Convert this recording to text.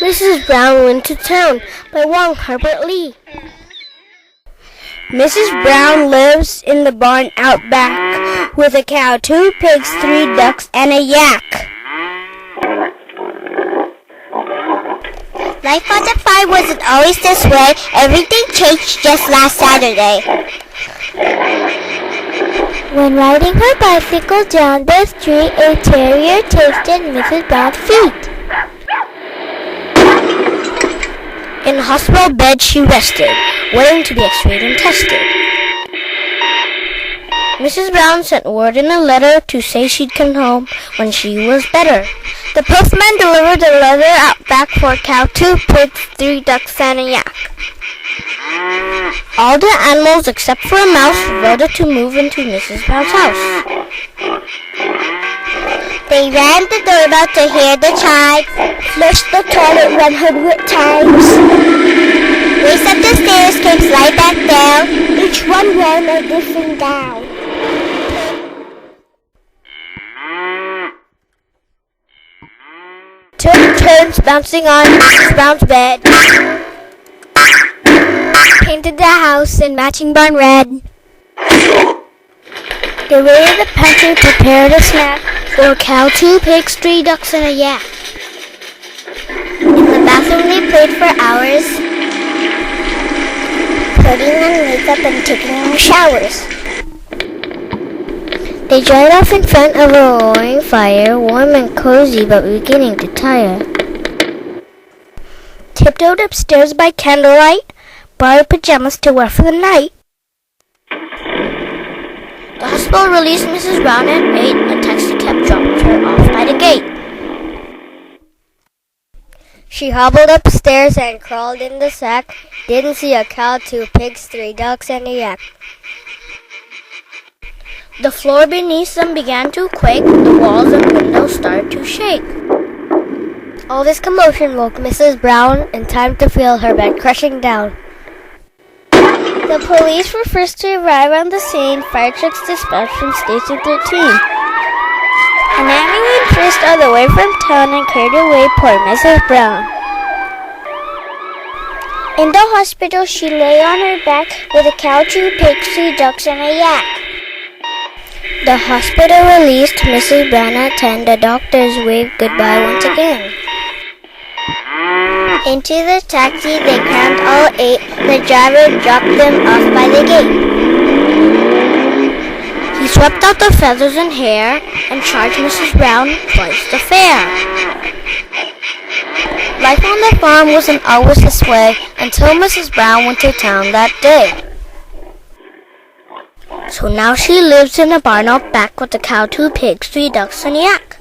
Mrs. Brown Went to Town by Wong Herbert Lee. Mrs. Brown lives in the barn out back with a cow, 2 pigs, 3 ducks, and a yak. Life on the farm wasn't always this way. Everything changed just last Saturday. When riding her bicycle down the street, a terrier tasted Mrs. Brown's feet. In a hospital bed she rested, waiting to be x-rayed and tested. Mrs. Brown sent word in a letter to say she'd come home when she was better. The postman delivered the letter out back for a cow, 2 pigs, 3 ducks, and a yak. All the animals except for a mouse voted to move into Mrs. Brown's house. They rang the doorbell to hear the chimes, Flushed the toilet 100 times. raced up the stairs, came slide back down. Each one ran a different down. Took turns bouncing on Mrs. Brown's bed. Painted the house in matching barn red. They raided the pantry, prepared a snack for a cow, 2 pigs, 3 ducks, and a yak. In the bathroom they played for hours, putting on makeup and taking showers. They dried off in front of a roaring fire, warm and cozy but beginning to tire. Tiptoed upstairs by candlelight, borrowed pajamas to wear for the night. The hospital released Mrs. Brown at 8. A taxi cab dropped her off by the gate. She hobbled upstairs and crawled in the sack. Didn't see a cow, 2 pigs, 3 ducks, and a yak. The floor beneath them began to quake. The walls and windows started to shake. All this commotion woke Mrs. Brown in time to feel her bed crushing down. The police were first to arrive on the scene. Fire trucks dispatched from Station 13. An ambulance raced all the way from town and carried away poor Mrs. Brown. In the hospital, she lay on her back with a cow, 2 pigs, 3 ducks, and a yak. The hospital released Mrs. Brown at 10. The doctors waved goodbye once again. Into the taxi they crammed all 8. The driver dropped them off by the gate. He swept out the feathers and hair and charged Mrs. Brown twice the fare. Life on the farm wasn't always this way until Mrs. Brown went to town that day. So now she lives in a barn out back with a cow, 2 pigs, 3 ducks, and a yak.